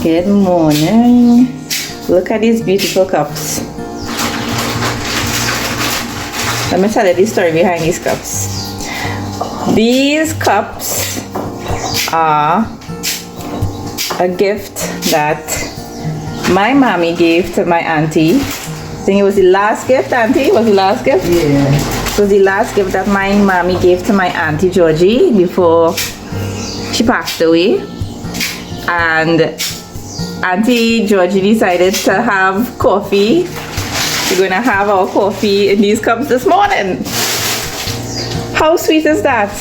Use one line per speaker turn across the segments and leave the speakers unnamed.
Good morning. Look at these beautiful cups. Let me tell you the story behind these cups. These cups are a gift that my mommy gave to my auntie. I think it was the last gift, auntie? Was the last gift?
Yeah.
It was the last gift that my mommy gave to my auntie Georgie before she passed away. And Auntie Georgie decided to have coffee. We're going to have our coffee in these cups this morning. How sweet is that?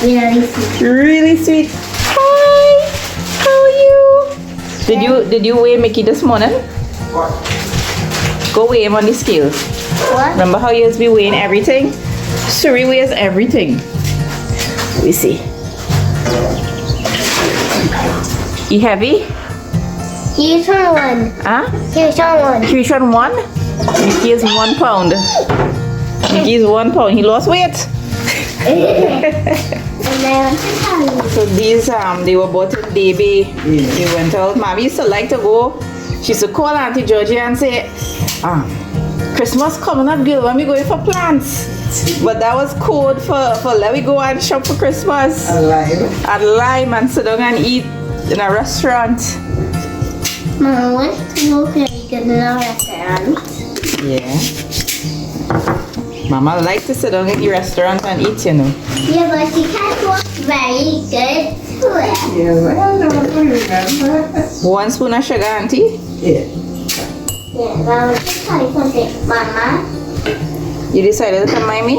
Really sweet.
Really sweet. Hi, how are you? Did you weigh Mickey this morning?
What?
Go weigh him on the scale.
What?
Remember how you used to be weighing everything? Suri weighs everything. Let me see. You heavy?
Here's one.
Huh?
Here's one.
301? Mickey is 1 pound. Mickey is 1 pound. He lost weight.
And I want to tell you.
So these they were bought in DB. We went out. Mommy used to like to go. She used to call Auntie Georgie and say, Christmas coming up, girl, when we going for plants. But that was code for let me go and shop for Christmas.
Alive.
At Lime and sit down and eat in a restaurant.
Mama wants to go very good in a restaurant.
Yeah. Mama like to sit down in the restaurant and eat, you know.
Yeah, but she can't walk very good to it.
Yeah, well, I don't remember.
1 spoon of sugar, auntie.
Yeah.
Yeah, but I want to tell you something, Mama.
You decided to come by me?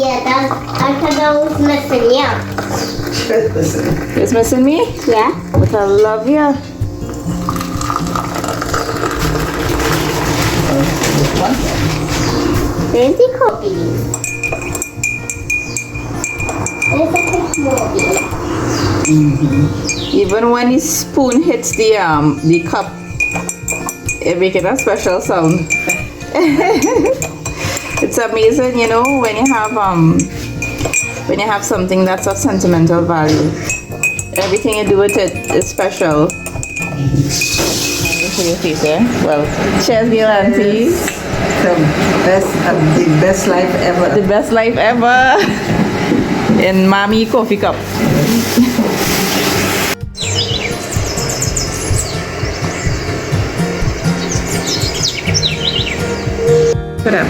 Yeah, I thought I was missing you.
Listen.
It's missing me?
Yeah?
But I love you.
There's the coffee. There's a quick movie.
Even when the spoon hits the cup, it makes a special sound. It's amazing, you know, when you have something that's of sentimental value. Everything you do with it is special. For your face, eh? Well, cheers, dear auntie.
The best life ever.
The best life ever. In mommy coffee cup. Put up.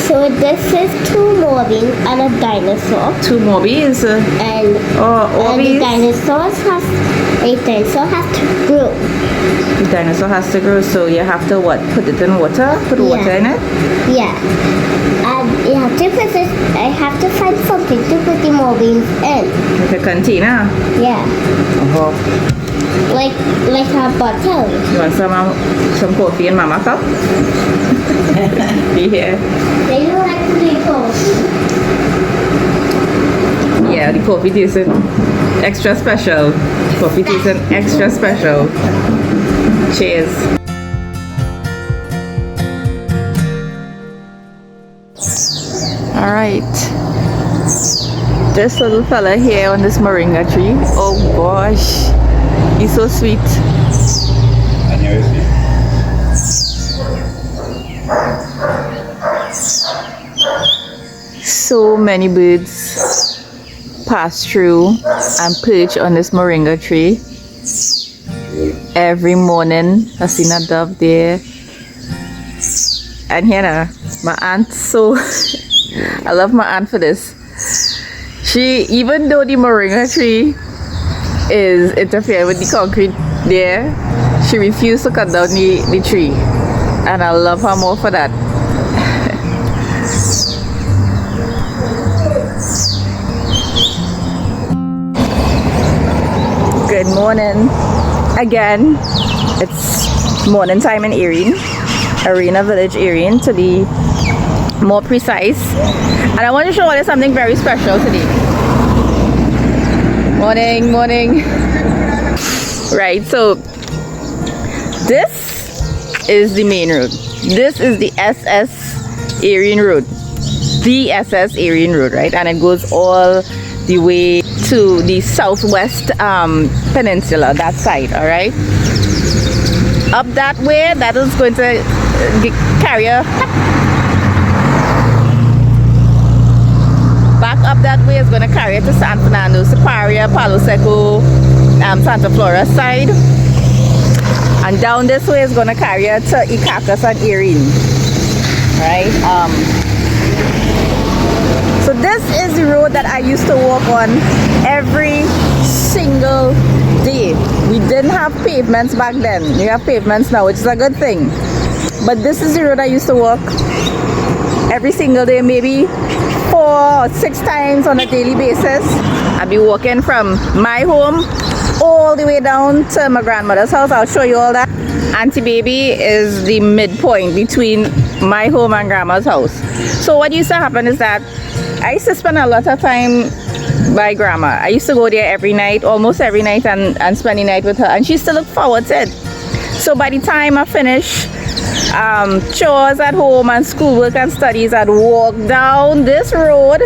So this is 2 Morbin and a dinosaur.
2 Morbies.
And
Oh,
and the
Orbeez.
dinosaur has to grow.
The dinosaur has to grow, so you have to what? Put it in water? Put water in it?
Yeah. And you have to put it, I have to find something to put the Morbins in.
Like a container?
Yeah.
Oh.
Like a bottle.
You want some coffee in mama cup? Yeah.
They don't like to drink coffee.
Yeah, the coffee tastes extra special. Coffee tastes extra special. Cheers. Alright. This little fella here on this moringa tree. Oh gosh. He's so sweet. So many birds pass through and perch on this moringa tree. Every morning I seen a dove there. And here now, my aunt, so I love my aunt for this. She, even though the moringa tree is interfering with the concrete there, she refused to cut down the tree. And I love her more for that. Good morning. Again, it's morning time in Erin, Arena Village Erin to be more precise. And I want to show you something very special today. Morning, morning. Right, so this is the main road. This is the SS Erin Road. The SS Erin Road, right? And it goes all the way to the southwest peninsula, that side, all right? Up that way, that is going to carry a... Back up that way is going to carry it to San Fernando, Siparia, Palo Seco, Santa Flora side. And down this way is going to carry it to Icacos and Erin, right? So this is the road that I used to walk on every single day. We didn't have pavements back then. We have pavements now, which is a good thing. But this is the road I used to walk every single day, maybe 4 or 6 times on a daily basis. I'd be walking from my home all the way down to my grandmother's house. I'll show you all that. Auntie Baby is the midpoint between my home and grandma's house. So what used to happen is that I used to spend a lot of time by grandma. I used to go there every night, almost every night, and spend the night with her, and she used to look forward to it. So by the time I finish chores at home and schoolwork and studies, I'd walk down this road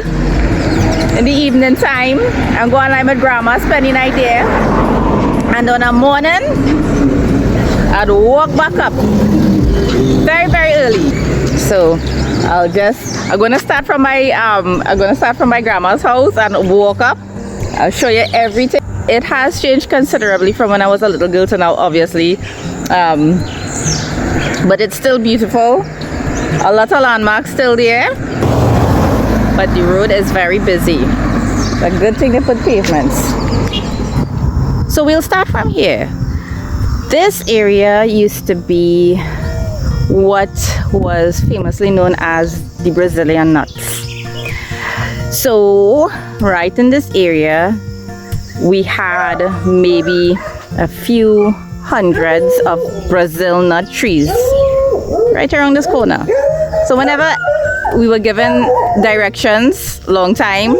in the evening time and go and lie with grandma, spend the night there, and on a morning I'd walk back up very, very early. So I'm gonna start from my grandma's house and walk up. I'll show you everything. It has changed considerably from when I was a little girl to now, obviously, but it's still beautiful. A lot of landmarks still there, but the road is very busy. It's a good thing to put pavements. So we'll start from here. This area used to be what was famously known as the Brazilian nuts. So right in this area we had maybe a few hundreds of Brazil nut trees right around this corner. So whenever we were given directions long time,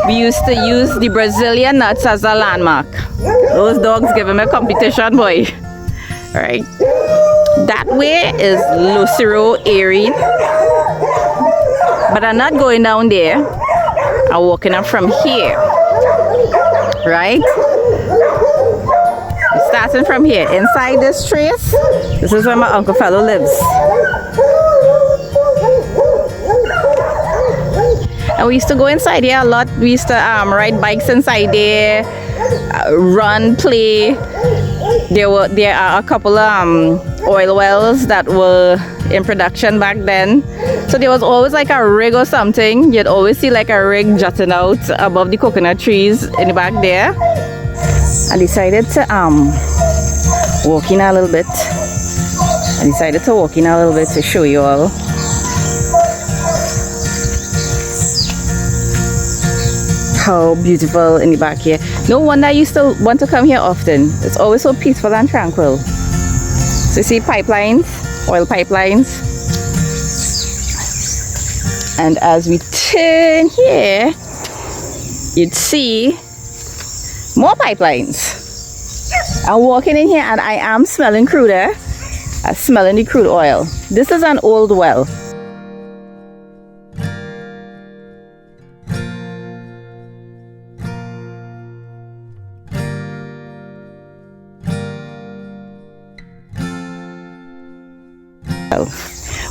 we used to use the Brazilian nuts as a landmark. Those dogs giving me a competition, boy. Right? That way is Lucero Erin, but I'm not going down there. I'm walking up from here, right? Starting from here, inside this trace, this is where my Uncle Fellow lives. And we used to go inside here a lot. We used to ride bikes inside there, run, play. There are a couple of oil wells that were in production back then. So there was always like a rig or something. You'd always see like a rig jutting out above the coconut trees in the back there. I decided to walk in a little bit. To show you all. How beautiful in the back here. No wonder I used to want to come here often. It's always so peaceful and tranquil. So you see pipelines, oil pipelines. And as we turn here, you'd see more pipelines. I'm walking in here and I am smelling crude, I'm smelling the crude oil. This is an old well.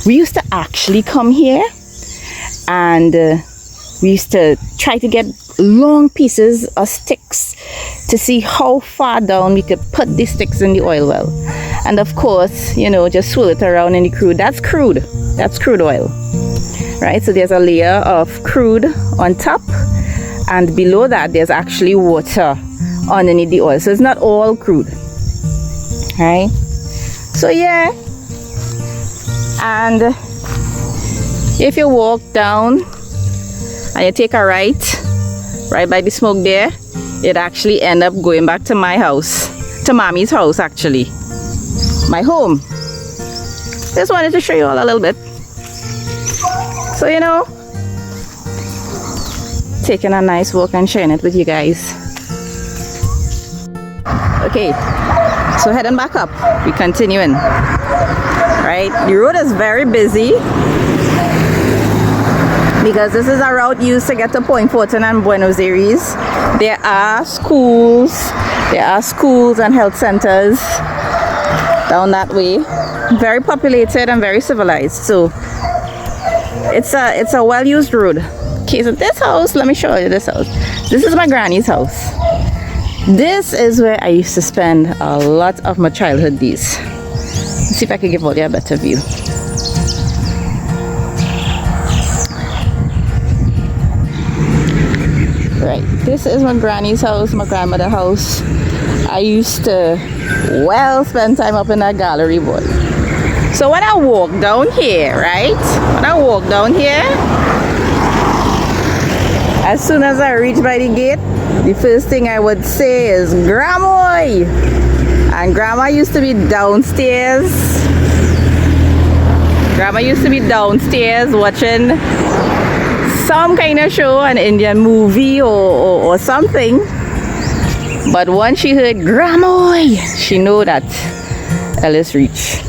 We used to actually come here and we used to try to get long pieces of sticks to see how far down we could put the sticks in the oil well. And of course, you know, just swirl it around in the crude. That's crude oil, right? So there's a layer of crude on top, and below that there's actually water underneath the oil. So it's not all crude, right? So yeah. And if you walk down and you take a right by the smoke there, it actually end up going back to my house, to Mommy's house actually, my home. Just wanted to show you all a little bit. So you know, taking a nice walk and sharing it with you guys. Okay, so heading back up, we continuing. Right, the road is very busy. because this is a route used to get to Point Fortin and Buenos Aires. There are schools and health centers down that way. Very populated and very civilized. So it's a well-used road. Okay, so this house, let me show you this house. This is my granny's house. This is where I used to spend a lot of my childhood days. Let's see if I can give all you a better view. Right, this is my granny's house, my grandmother's house. I used to spend time up in that gallery, boy. So when I walk down here, right? When I walk down here, as soon as I reach by the gate, the first thing I would say is Grandma! And Grandma used to be downstairs. Grandma used to be downstairs watching some kind of show, an Indian movie or something. But once she heard Grandma, she knew that Ellis reached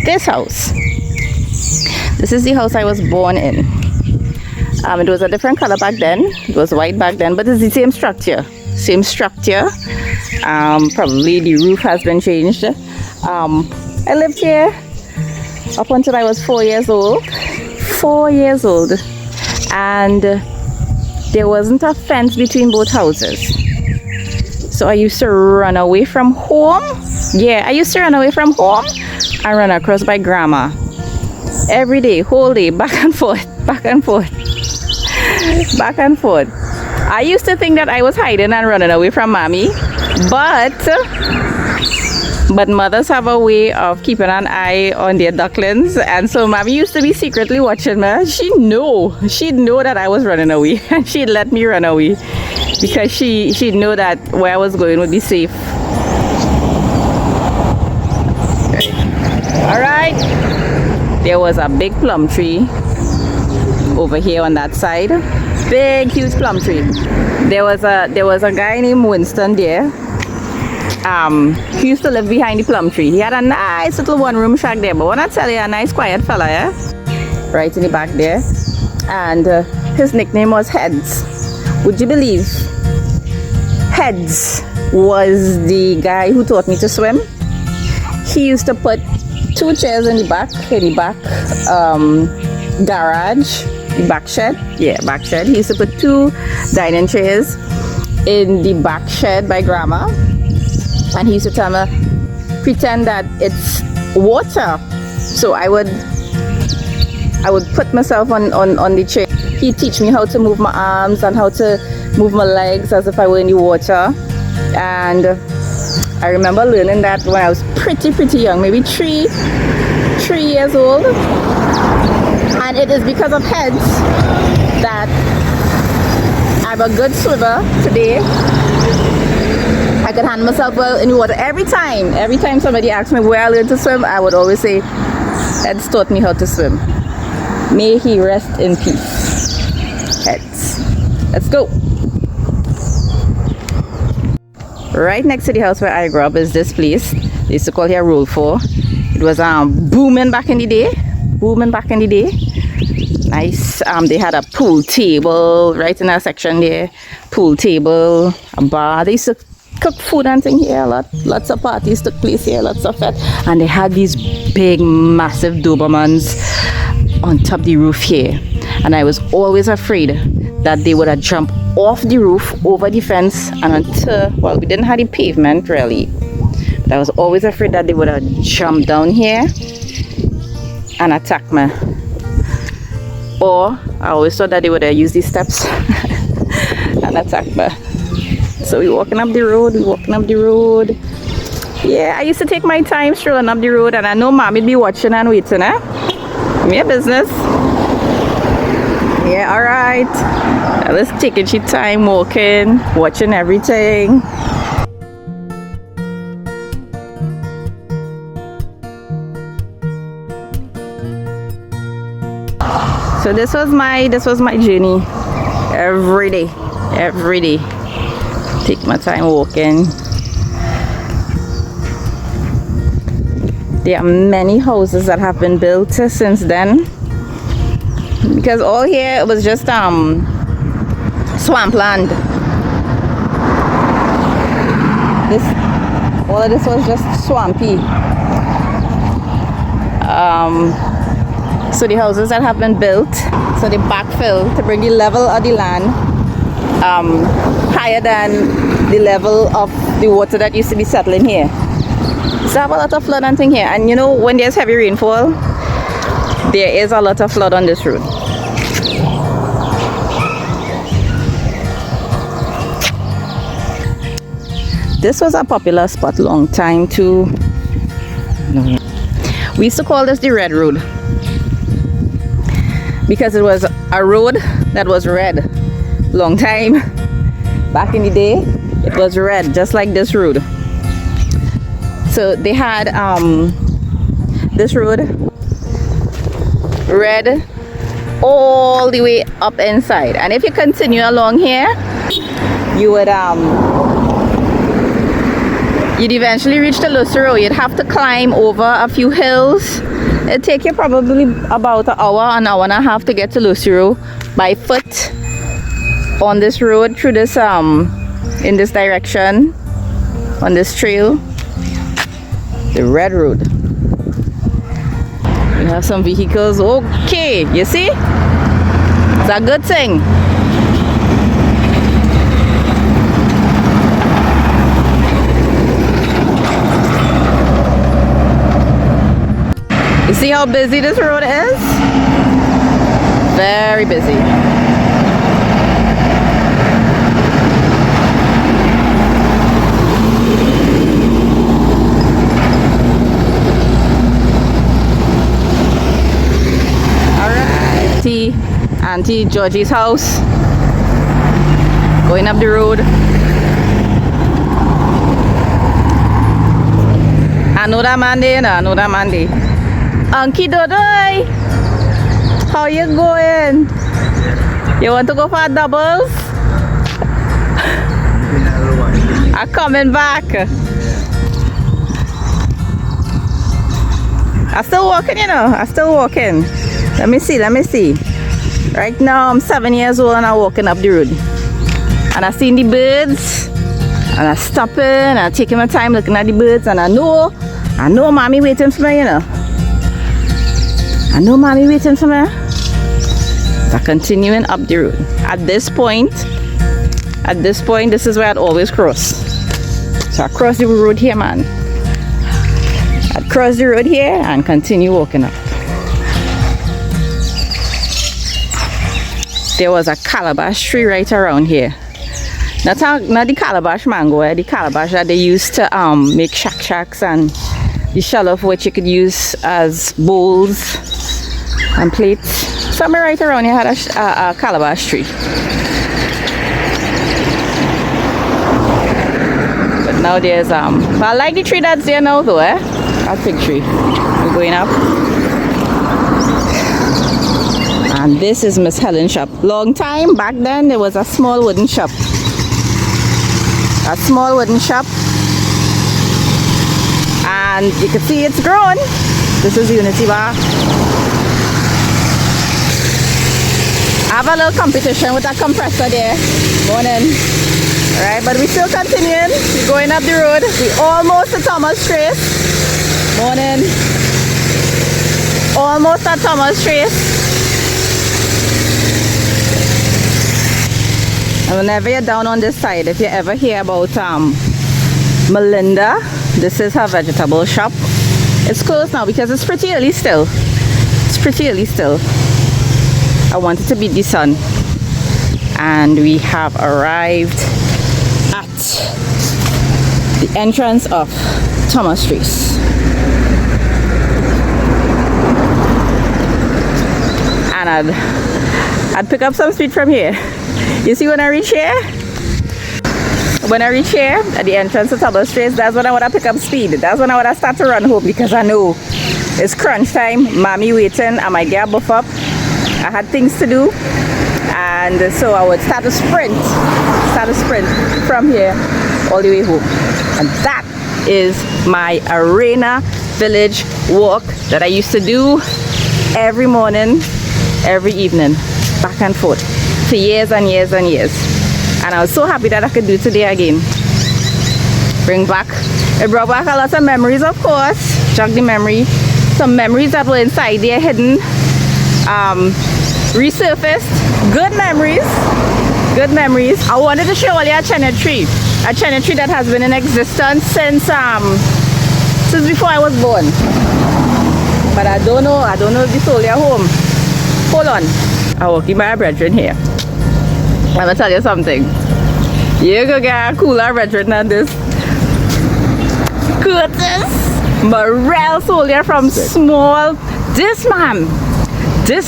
this house. This is the house I was born in. It was a different color back then. It was white back then, but it's the same structure. Same structure. Probably the roof has been changed. I lived here up until I was 4 years old. 4 years old. And there wasn't a fence between both houses. So I used to run away from home. Yeah, I used to run away from home and run across by Grandma. Every day, whole day, back and forth, back and forth. Back and forth. I used to think that I was hiding and running away from Mommy, but mothers have a way of keeping an eye on their ducklings, and so Mommy used to be secretly watching me. She'd know that I was running away, and she'd let me run away because she'd know that where I was going would be safe. All right, there was a big plum tree over here on that side. Big, huge plum tree. There was a guy named Winston there. He used to live behind the plum tree. He had a nice little one-room shack there. But when I tell you, a nice quiet fella, yeah? Right in the back there. And his nickname was Heads. Would you believe? Heads was the guy who taught me to swim. He used to put 2 chairs in the back garage. The back shed, back shed. He used to put 2 dining chairs in the back shed by Grandma, and he used to tell me, pretend that it's water. So I would put myself on the chair. He'd teach me how to move my arms and how to move my legs as if I were in the water. And I remember learning that when I was pretty young, maybe 3 years old. And it is because of Heads that I'm a good swimmer today. I could handle myself well in the water. Every time somebody asks me where I learned to swim, I would always say, Heads taught me how to swim. May he rest in peace. Heads. Let's go. Right next to the house where I grew up is this place. They used to call here Roll 4. It was booming back in the day. Nice. They had a pool table right in that section there. Pool table, a bar. They used to cook food and thing here a lot. Lots of parties took place here, lots of it. And they had these big, massive Dobermans on top of the roof here. And I was always afraid that they would have jumped off the roof, over the fence, and until, well, we didn't have the pavement really. But I was always afraid that they would have jumped down here and attacked me. Or I always thought that they would have used these steps and attacked me. So we're walking up the road. Yeah, I used to take my time strolling up the road, and I know Mommy'd be watching and waiting, me a business. Yeah, alright. Let's take it your time walking, watching everything. So this was my journey every day. Take my time walking. There are many houses that have been built since then. because all here was just swampland. All of this was just swampy. So the houses that have been built, so they backfill to bring the level of the land higher than the level of the water that used to be settling here. So I have a lot of flood and thing here, and you know, when there's heavy rainfall, there is a lot of flood on this road. This was a popular spot long time too. We used to call this the Red Road because it was a road that was red. Long time back in the day, it was red, just like this road. So they had this road red all the way up inside, and if you continue along here, you would you'd eventually reach the Lucero. You'd have to climb over a few hills. It'd take you probably about an hour and a half to get to Lucero by foot on this road through this in this direction on this trail, the Red Road. We have some vehicles. Okay, you see, it's a good thing. You see how busy this road is? Very busy. Alright, Auntie Georgie's house. Going up the road. I know that man there, I know that man there. Unky Dodoy, how you going? You want to go for doubles? I'm coming back. I'm still walking, you know. I'm still walking. Let me see. Right now I'm 7 years old and I'm walking up the road. And I seen the birds. And I'm stopping and I'm taking my time looking at the birds. And I know mommy waiting for me, you know. I know mommy waiting for me. I'm continuing up the road. At this point, this is where I'd always cross. So I cross the road here, man. I'd cross the road here and continue walking up. There was a calabash tree right around here. Not the calabash mango, the calabash that they used to make shacks and the shell of which you could use as bowls and plates. Somewhere right around here had a calabash tree. But now there's but I like the tree that's there now though, a fig tree. We're going up. And this is Miss Helen's shop. Long time back then there was a small wooden shop. And you can see it's grown. This is Unity Bar. I have a little competition with a compressor there. Morning. Alright, but we're still continuing. We're going up the road. We're almost at Thomas Trace. Morning. Almost at Thomas Trace. And whenever you're down on this side, if you ever hear about Melinda, this is her vegetable shop. It's closed now because it's pretty early still. I wanted to beat the sun. And we have arrived at the entrance of Thomas Trace. And I'd pick up some speed from here. You see when I reach here? When I reach here at the entrance of Thomas Trace, that's when I want to pick up speed. That's when I want to start to run home because I know it's crunch time. Mommy waiting. I might get a buff up. I had things to do. And so I would start to sprint from here all the way home. And that is my Arena Village walk that I used to do every morning every evening, back and forth, for years and years and years. And I was so happy that I could do it today again. It brought back a lot of memories, of course. Jog the memory. Some memories that were inside there hidden. Resurfaced. Good memories. Good memories. I wanted to show you a cheddar tree. A cheddar tree that has been in existence since before I was born. But I don't know if it's only at home. Hold on. I'm walking by a brethren here. I'm gonna tell you something. You go get a cooler brethren than this. Curtis Morel soldier from small. This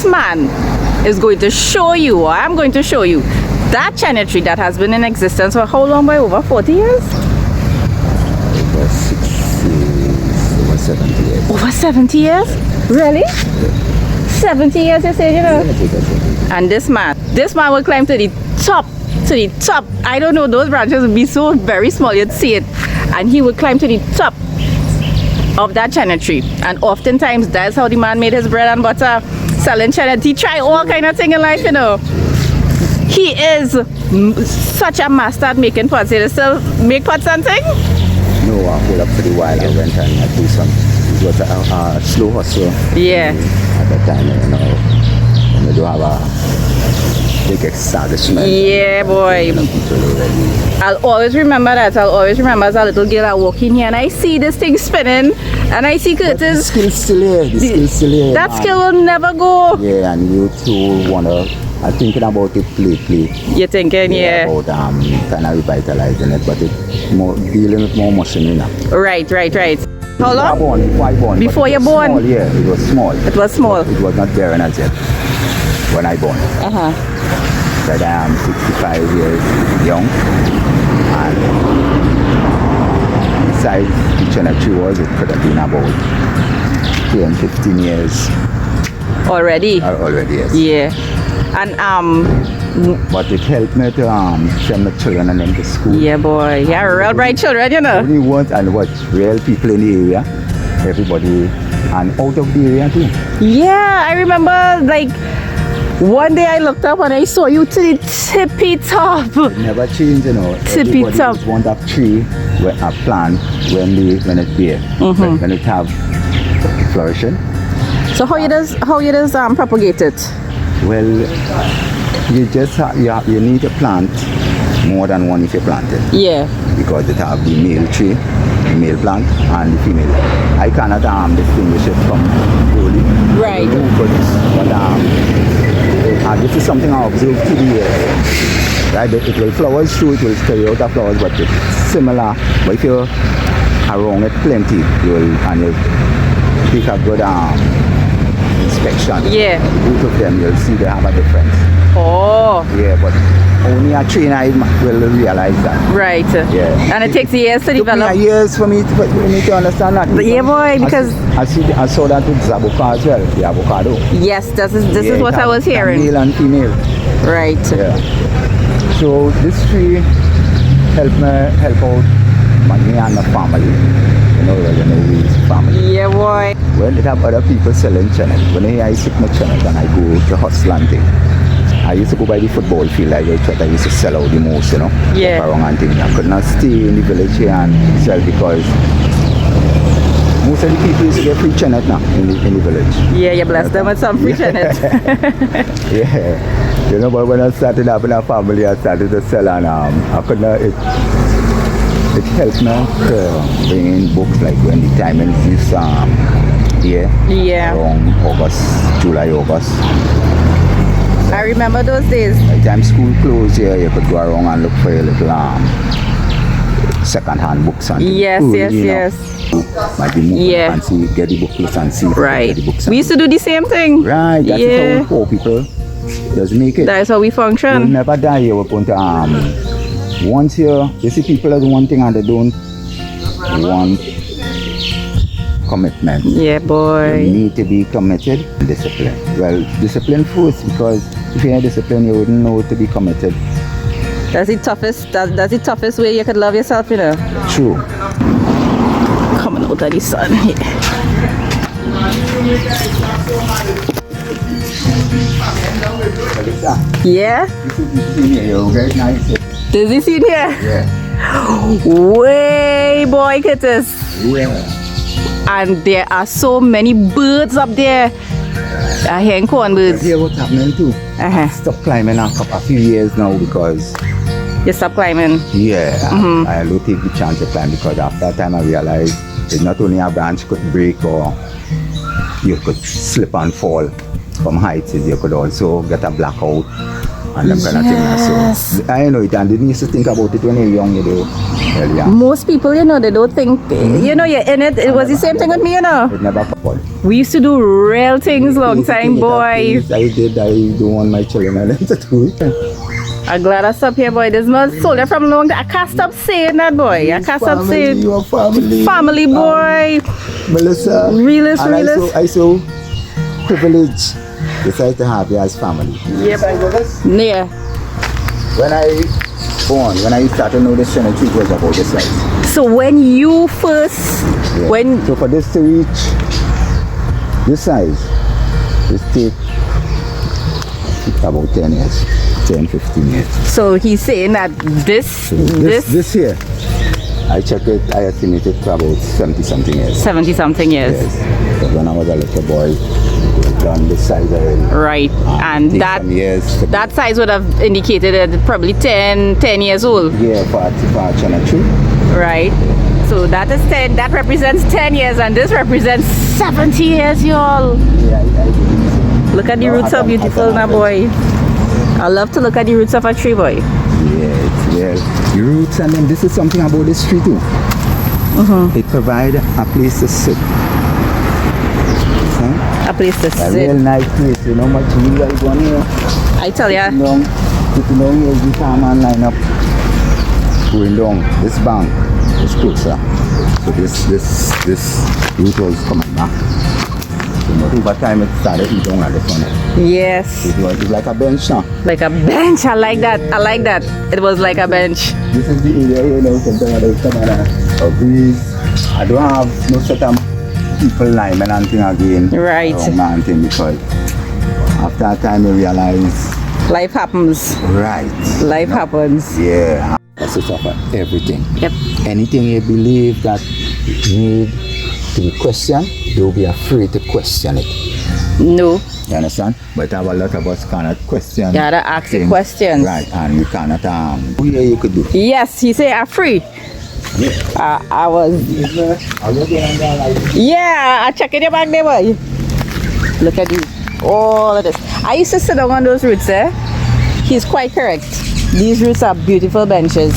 man is going to show you, or I'm going to show you, that cheddar tree that has been in existence for how long? By over 40 years?
Over 60, over 70 years.
Over 70 years? Really? 70 years, you say, you know? And this man will climb to the top. I don't know, those branches would be so very small, you'd see it. And he would climb to the top of that cheddar tree. And oftentimes, that's how the man made his bread and butter, selling cheddar. He tried all kind of thing in life, you know. He is such a master at making pots. He still make pots and thing?
No, I hold up for a while. I went and I do some. It was a slow hustle.
Yeah.
At that time, you know, when you do have a big establishment.
Yeah, boy. I'll always remember that. I'll always remember as a little girl, I walk in here and I see this thing spinning and I see Curtis.
The skill's still here. The skill's still here.
That
man.
skill will never go.
Yeah, and you too wanna. I'm thinking about it lately.
You're thinking, yeah.
About kind of revitalizing it, but it's more dealing with more machinery now.
Right. How long?
Before I born.
Before you born?
Small, yeah, it was small.
It was small.
It was not there as yet when I born. But I am 65 years young, and besides the cheddar tree was, it could have been about 10, 15 years.
Already?
Already, yes.
Yeah. And
but it helped me to send my children and them to school.
yeah, boy. Yeah, real bright children, you know.
Only want and what real people in the area, everybody, and out of the area too.
Yeah, I remember like one day I looked up and I saw you to the tippy top.
It never changed, you know.
Tippy
Everybody
top.
just want a tree, a plant when it's there, when it have flourishing.
So how you does propagate it?
Well, you just you need to plant more than one if you plant it.
Yeah.
Because it have the male tree, the male plant, and the female. I cannot distinguish it from wholly.
Right.
But this is something I observed to the right. It will flowers through, it will carry out the flowers, but it's similar. But if you're around it plenty, you'll take a good inspection.
Yeah.
Both of them, you'll see they have a difference.
Oh.
Yeah, but only a trainer will realize that.
Right.
Yeah.
And it takes years to
It took me
develop.
years for me to understand that.
Yeah, boy, because
I saw that with Zabuka as well, the avocado.
yes, this is what I was hearing.
Male and female.
Right.
Yeah. So this tree help out me and my family. You know his family.
Yeah, boy.
When they have other people selling channel, when I sit my channel and I go to hustle and thing. I used to go by the football field. I used to sell out the most, you know.
Yeah.
Walk around and things. I could not stay in the village here and sell because most of the people used to get free channel now in the village.
Yeah, you bless them with some free channel.
Yeah. You know, but when I started up in a family, I started to sell and I could not, it helped me to bring in books like when the time is this year.
Yeah.
Around July, August.
I remember those days.
By the time school closed here, you could go around and look for your little second-hand books and
Yes,
food,
yes,
you know.
yes.
Might be moving
Yeah.
and see, get the booklets and see.
Right.
Get the books
We used to do the same thing.
right, that's
Yeah.
how poor people just make it.
That's how we
You'll
function.
never die here. We're going to, once you see people as one thing and they don't want commitment.
Yeah,
You
boy.
need to be committed and disciplined. Well, discipline first, because if you're disciplined, you wouldn't know to be committed.
That's the toughest. That's the toughest way you could love yourself, you know.
True.
Coming out of the sun here.
Yeah?
Very nice.
Does he see it here?
Yeah.
Way, boy, Curtis.
Yeah.
And there are so many birds up there. I hear corn birds.
Here what's happening too.
Uh-huh.
Stop climbing a few years now because
You stop climbing.
I don't take the chance to climb because after that time I realized it's not only a branch could break or you could slip and fall from heights, you could also get a blackout and them kind of things. So I know it and didn't used to think about it when you're young, you know. Earlier.
Most people, you know, they don't think, you know, you're in it. It was the same thing with me, you know.
It never fall.
We used to do real things long time, boy.
I don't want my children to do it.
I'm glad I stopped here, boy. This man sold it from long time. I can't stop saying that, boy. I can't stop saying.
Your family.
Family, boy.
Melissa.
Realist,
and
realist.
I so privileged decided to have you as family.
Yep. Yeah.
When I started to know this cemetery, it was about this size.
So when you first,
So for this to reach this size, it take about 10 years, 10, 15 years.
So he's saying that this
here, I checked it, I estimated for about 70 something years.
70 something years.
Yes. But when I was a little boy, done this size already.
Right. And
Take
that
some years to
that size would have indicated that probably 10 years old.
yeah, for cemetery.
Right. So that is 10, that represents 10 years and this represents 70 years, y'all.
Yeah, I believe so.
Look at the
No,
roots
I
are
can-
beautiful
I
now,
can
boy. I love to look at the roots of a tree, boy.
Yes. The roots, and then this is something about this tree too. It provides a place to sit.
A place to
A real
sit.
nice place, you know much you guys going here.
I tell ya.
Sitting down here, the farmer line up, going down this bank is closer. So this route was coming back. So not over time it started to down at the front.
Yes.
It was like a bench now.
Like a bench. I like that. I like that. It was like a bench.
This is the area, you know, sometimes I come a breeze. I don't have no certain people linemen and thing again.
Right.
Man thing because after a time you realize
Life happens.
right.
Life happens.
Yeah. That's it for everything.
Yep.
Anything you believe that need to be questioned, don't be afraid to question it.
No.
You understand? But a lot of us cannot question.
You gotta ask the
things.
questions.
Right, and we cannot oh yeah, you could do.
Yes, he say I'm free. I was. Yeah, I check in your bag there, boy. Look at you. All of this. I used to sit down on those roots, eh? He's quite correct. These roots are beautiful benches.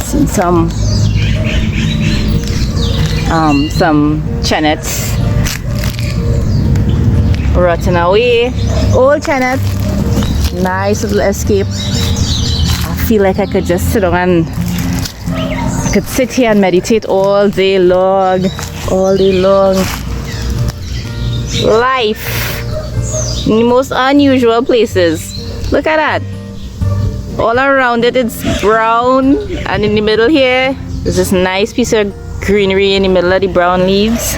See some chennets rotting away. Old chenet. Nice little escape. I feel like I could just sit down and I could sit here and meditate all day long. All day long. Life in the most unusual places. Look at that. All around it, it's brown, and in the middle here, there's this nice piece of greenery in the middle of the brown leaves.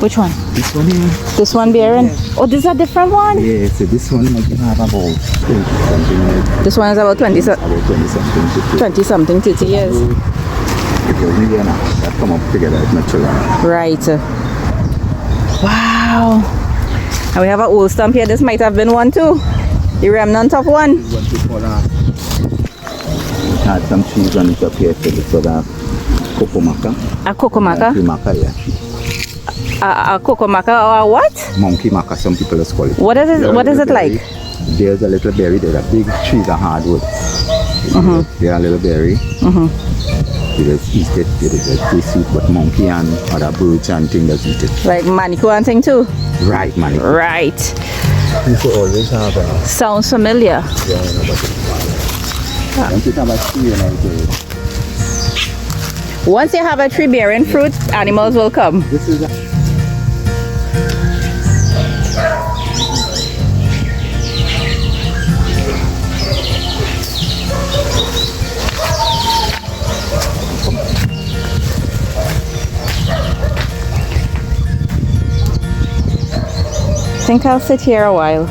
Which one?
This one here.
This one, Erin? Oh, this is a different one?
Yeah, so this one might have about 20 something years.
This one is about 20
About 20 something.
20 something, 30 years.
It was here now. That come up together with my children.
Right. Wow. And we have an old stump here. This might have been one too. The remnant of one.
What we call had some trees on it up here, so this was a cocoa maca.
A cocoa maca?
Monkey maca, yeah.
A cocoa maca or a what?
Monkey maca, some people just call it.
What is it? What is it like?
There's a little berry. There's a big tree, the hardwood. There's a little berry. You just eat it. It is very sweet, but monkey and other birds and things that eat it.
Like manico and thing too?
Right, man.
Right.
People always have a...
Sounds familiar.
Don't you have a tree and everything?
Once you have a tree bearing fruit, animals will come.
This is a...
think I'll sit here a while.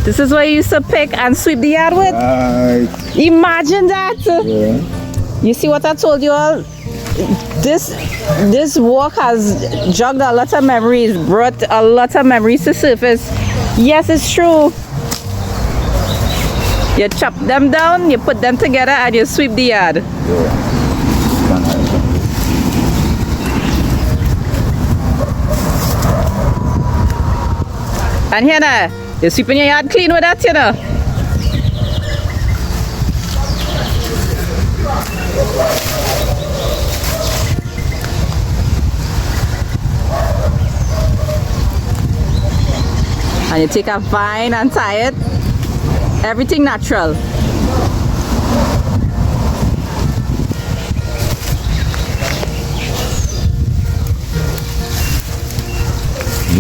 This is what you used to pick and sweep the yard with? Imagine that!
Yeah.
You see what I told you all? This walk has jogged a lot of memories, brought a lot of memories to surface. Yes, it's true. You chop them down, you put them together, and you sweep the yard. And here now, you're sweeping your yard clean with that, you know. And you take a vine and tie it. Everything natural.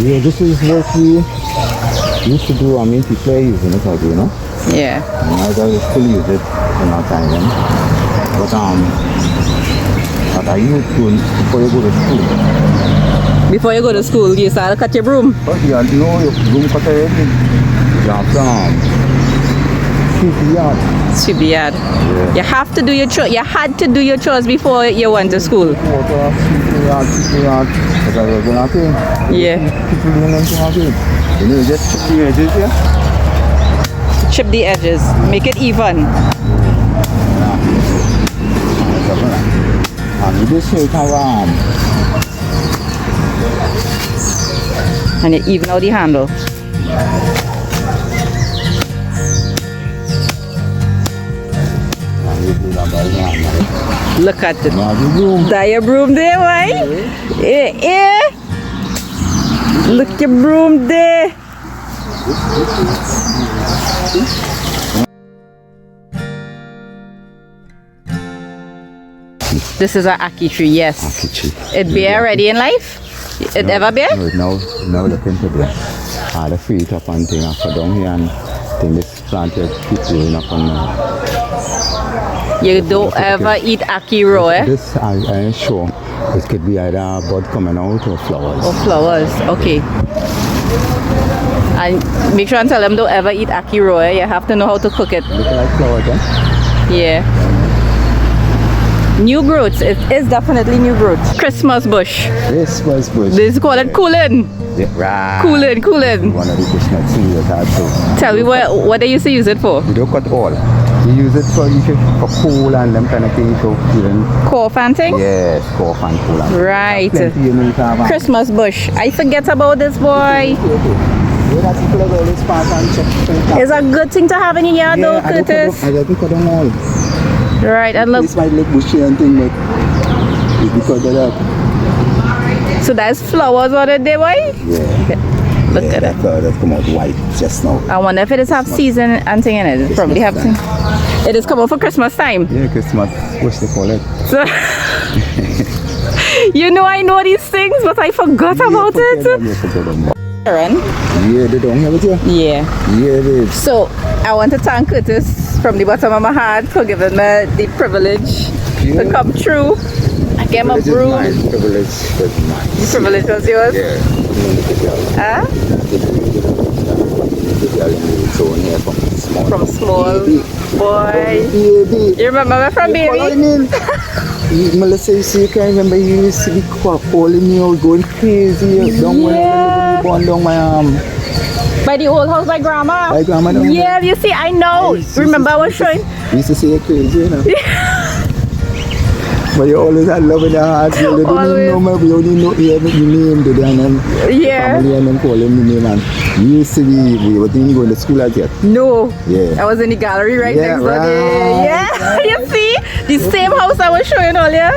Yeah, this is what we used to do. I mean, people are using it again, you know?
Yeah.
And I still use it in our time then. But I use it before you go to school.
Before you go to school, you start to cut your broom.
But yeah, you know, your broom cutter, you have to sweep the yard.
Sweep the yard.
Yeah.
You have to do your chores. You had to do your chores before you went to school.
Water, sweep the yard. Because I was going to
Yeah.
people doing anything again. You know, just chip the edges here.
Chip the edges. Make it even.
And you just make a
And you even out the handle. Look at it. That your broom there, right? Yeah. Look your broom there. This is an ackee tree, yes. It bear ready in life? It ever bear?
No, looking to bear. The feet up and thing after down here and thing this plant here keep growing up and
You don't ever eat ackee raw, eh?
This I am sure it could be either a bud coming out or flowers.
Or flowers, okay. And make sure and tell them don't ever eat ackee raw, eh? You have to know how to cook it.
Look like flowers, eh?
Yeah. New growths. It is definitely new growths. Christmas bush.
This was bush.
They call it cooling.
Yeah, right.
Cooling.
One of the Christmas trees that I too.
Tell me what they used to use it for.
You don't cut all. You use it for pool and them kind of things. So even
Cough and thing?
yes, cough and pool. And
Right.
plenty you know, you can have.
Christmas bush. I forget about this boy. It's a good thing to have in your yard though, Curtis.
I don't cut them all.
Right, and look.
This might look bushy and thing, but it's because of that.
So that's flowers on it there, boy?
Yeah.
Look at
that
it.
flower that come out white just now.
I wonder if it is have season and thing in it. It probably have
Christmas
thing. It is come out for Christmas time.
Yeah, Christmas. What's they call it?
So, you know I know these things, but I forgot about it. Erin?
Yeah, they don't have it here.
Yeah.
Yeah, babe.
So I want to thank Curtis from the bottom of my heart for giving me the privilege to come through. I gave my broom.
Privilege was mine.
The privilege was yours?
Yeah.
Huh?
From
From small. Boy.
Baby.
You remember me from baby?
Melissa, you see, I can remember you used to be calling me out, going crazy. Down when I was born down my arm.
By the old house by grandma?
By grandma down
Yeah, you see, I know. Remember I was showing?
You used to say you're crazy, you know. But you always had love in your heart. You didn't
Always.
know me, we only know your name today and then
Yeah.
family and then calling me name. And you used to be, we were thinking going to school as yet.
No.
Yeah.
I was in the gallery right
Yeah,
next door
right.
there. Yeah. You see? The same house I was showing earlier.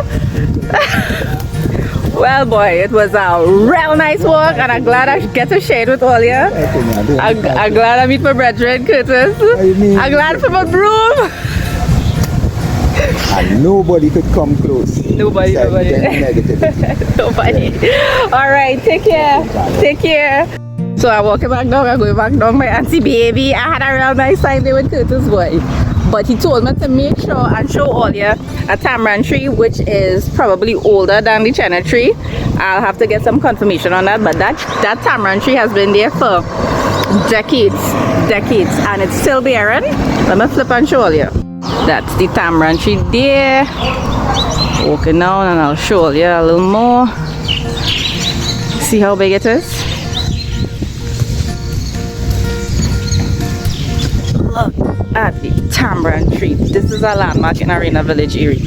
Well, boy, it was a real nice walk, and I'm glad I get to share it with all you. I'm glad I meet my brethren, Curtis.
mean?
I'm glad for my broom.
And nobody could come close.
Nobody.
Negative.
Nobody. All right, take care. Take care.
So
So I walking back down, I going back down my auntie baby. I had a real nice time there with Curtis boy. But he told me to make sure and show all you a tamarind tree which is probably older than the cheddar tree. I'll have to get some confirmation on that, but that tamarind tree has been there for decades and it's still bearing. Let me flip and show all you. That's the tamarind tree there. Walking down and I'll show you a little more. See how big it is? Look at the tamarind tree. This is a landmark in Arena Village Erin.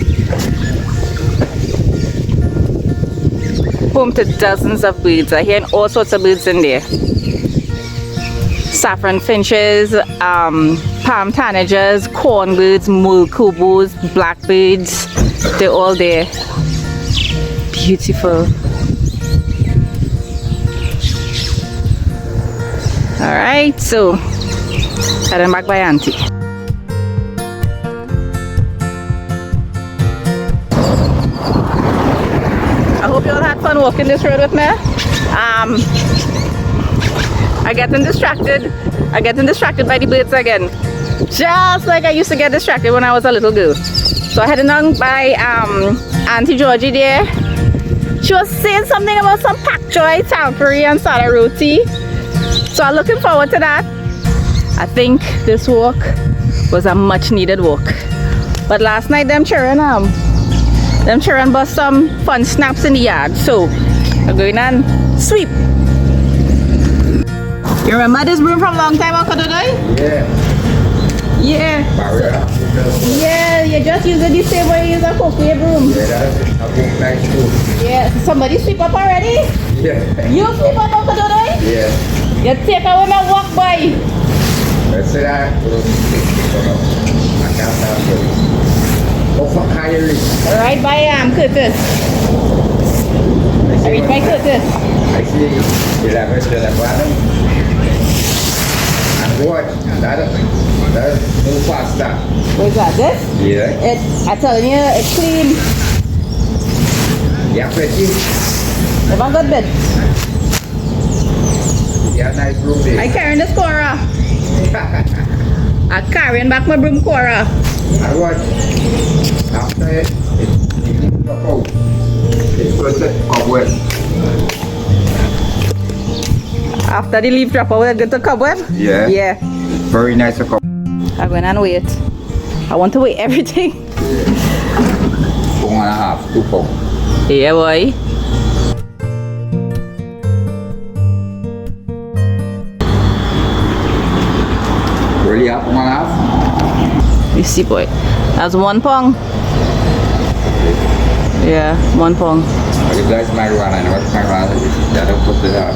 Home to dozens of birds. I hear all sorts of birds in there. Saffron finches, palm tanagers, cornbirds, mulcobos, blackbirds. They're all there. Beautiful. Alright, so heading back by auntie. I hope you all had fun walking this road with me. I getting distracted by the birds again. Just like I used to get distracted when I was a little girl. So heading on by Auntie Georgie there. She was saying something about some pak choy, tankery and sada roti. So I'm looking forward to that. I think this walk was a much needed walk. But last night them children bust some fun snaps in the yard. So I'm going and sweep. You remember this broom from long time ago, Dodoy? Yeah. Yeah, you just use it the same way you use a coffee broom. Yeah, somebody sweep up already?
Yeah.
You sweep up, Uncle Dodoy?
Yeah.
You take away my walk by.
Let's say that.
Right by Curtis. Right by Curtis.
I see you have it to the bottom. And watch. That's move faster.
Where's that? This?
Yeah.
I'm telling you, it's clean.
Yeah, pretty.
Have a good bit.
Yeah, nice room there.
I'm carrying this Cora. I'm carrying back my broom Cora.
And watch. After it drop out. It's going to cobweb.
After the leaf drop out, I get the cobweb?
Yeah.
Yeah.
Very nice to come.
I'm going to wait. I want to wait everything.
1.5, 2 pounds.
Yeah, boy.
Really up 1.5?
You see, boy. That's 1 pound. Yeah, 1 pound.
You guys marijuana, and what's marijuana? That don't put it out.